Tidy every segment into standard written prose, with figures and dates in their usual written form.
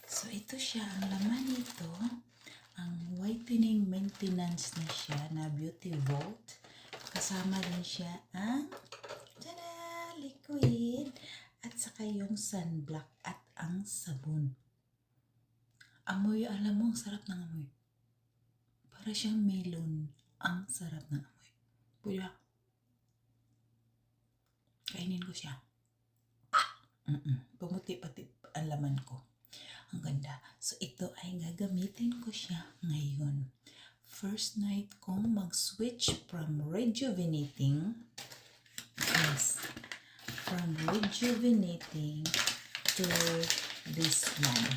So, ito siya. Ang laman nito, ang whitening maintenance na siya na Beauty Vault. Kasama din siya ang liquid at saka yung sunblock at ang sabon. Amoy, alam mo, ang sarap ng amoy. Para siyang melon. Ang sarap ng amoy. Pwede ba? Kainin ko siya. Pumuti pati ang laman ko. Ang ganda. So, ito ay gagamitin ko siya ngayon. First night kong mag-switch from rejuvenating to this one.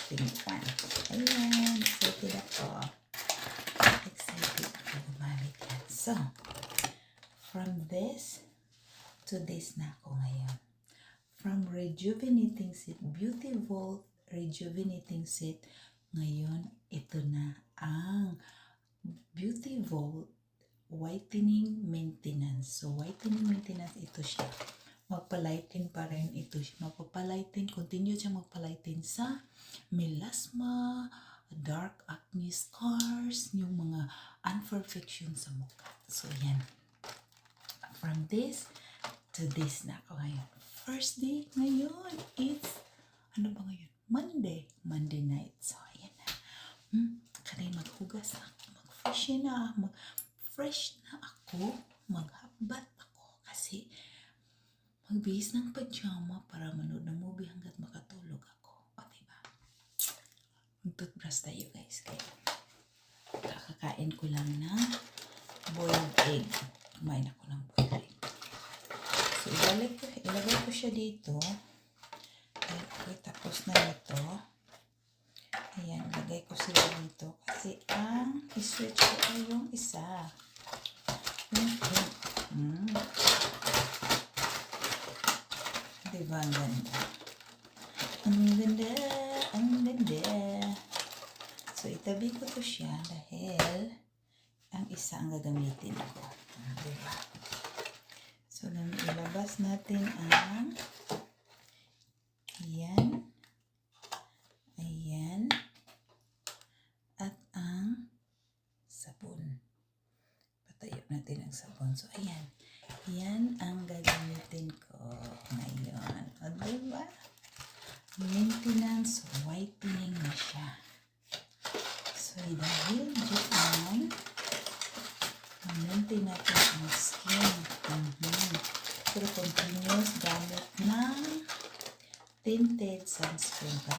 Pink one. Ayan. Excited ako. Gumamit yan. So, from this to this na ako ngayon. From Rejuvenating Set, Beauty Vault Rejuvenating Set, ngayon ito na ang Beauty Vault Whitening Maintenance. So, whitening maintenance, ito siya. Magpalighten pa rin ito siya. Magpapalighten, continue siya magpalighten sa melasma, dark acne scars, yung mga imperfection sa mukha. So, yan. From this to this na ako ngayon. First day ngayon, it's, ano ba ngayon? Monday night. So, ayan na. Kanina maghugas na ako, mag-fresh na ako, maghabat ako kasi magbihis ng pajama para manood ng movie hanggat makatulog ako. O, diba? Mag-toothbrush tayo, guys. Kaya kakakain ko lang na boiled egg. Kumain ako ng boiled egg. So, ilagay ko siya dito. Okay, tapos na ito. Ayan, ilagay ko sila dito. Kasi ang iswitch ko ay yung isa. Diba, ang ganda? Ang ganda, ang ganda. So, itabi ko to siya dahil ang isa ang gagamitin ko. Diba? So, ilabas natin ang ayan, at ang sabon. Patayo natin ang sabon. So, ayan. Yan ang gagamitin ko ngayon. O, diba? Maintenance whitening na siya. So, dahil dyan, maintain natin ang skin. Pero continuous gamit ng tinted sunscreen.